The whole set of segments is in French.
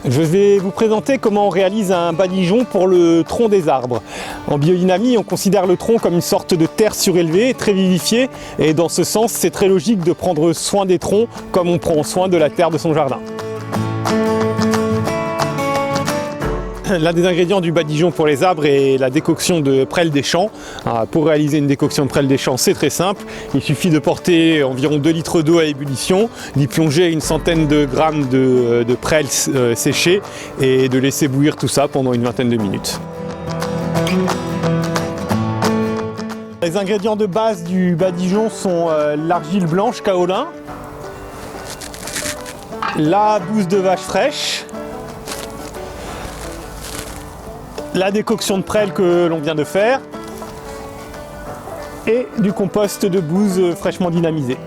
Je vais vous présenter comment on réalise un badigeon pour le tronc des arbres. En biodynamie, on considère le tronc comme une sorte de terre surélevée, très vivifiée, et dans ce sens, c'est très logique de prendre soin des troncs comme on prend soin de la terre de son jardin. L'un des ingrédients du badigeon pour les arbres est la décoction de prêle des champs. Pour réaliser une décoction de prêle des champs, c'est très simple. Il suffit de porter environ 2 litres d'eau à ébullition, d'y plonger une centaine de grammes de prêle séché et de laisser bouillir tout ça pendant une vingtaine de minutes. Les ingrédients de base du badigeon sont l'argile blanche kaolin, la bouse de vache fraîche, la décoction de prêle que l'on vient de faire et du compost de bouse fraîchement dynamisé.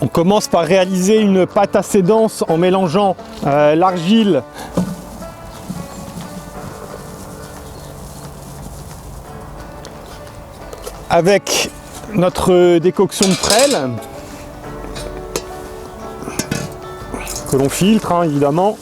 On commence par réaliser une pâte assez dense en mélangeant l'argile avec notre décoction de prêle que l'on filtre évidemment.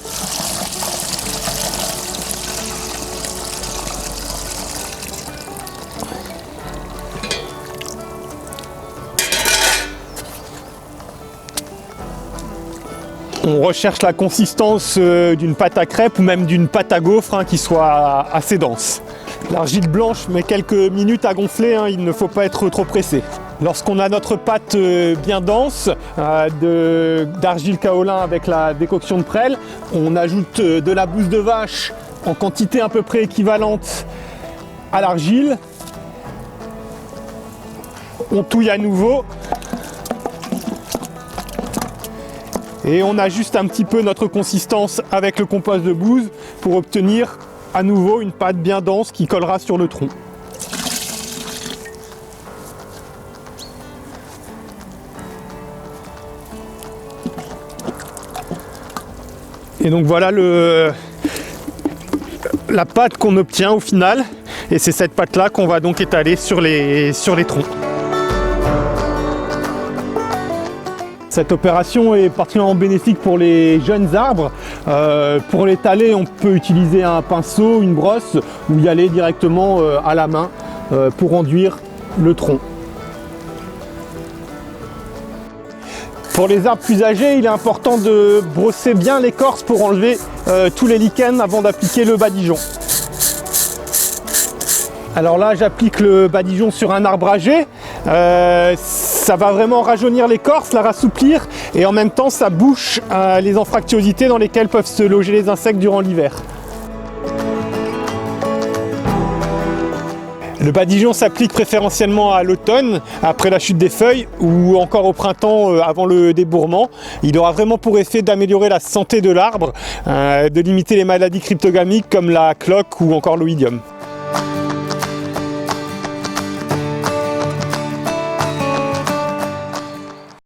On recherche la consistance d'une pâte à crêpes ou même d'une pâte à gaufres qui soit assez dense. L'argile blanche met quelques minutes à gonfler, il ne faut pas être trop pressé. Lorsqu'on a notre pâte bien dense d'argile kaolin avec la décoction de prêle, on ajoute de la bouse de vache en quantité à peu près équivalente à l'argile. On touille à nouveau. Et on ajuste un petit peu notre consistance avec le compost de bouse pour obtenir à nouveau une pâte bien dense qui collera sur le tronc. Et donc voilà la pâte qu'on obtient au final. Et c'est cette pâte là qu'on va donc étaler sur les troncs. Cette opération est particulièrement bénéfique pour les jeunes arbres. Pour l'étaler, on peut utiliser un pinceau, une brosse ou y aller directement à la main pour enduire le tronc. Pour les arbres plus âgés, il est important de brosser bien l'écorce pour enlever tous les lichens avant d'appliquer le badigeon. Alors là, j'applique le badigeon sur un arbre âgé. Ça va vraiment rajeunir l'écorce, la rassouplir et en même temps ça bouche les anfractuosités dans lesquelles peuvent se loger les insectes durant l'hiver. Le badigeon s'applique préférentiellement à l'automne, après la chute des feuilles ou encore au printemps avant le débourrement. Il aura vraiment pour effet d'améliorer la santé de l'arbre, de limiter les maladies cryptogamiques comme la cloque ou encore l'oïdium.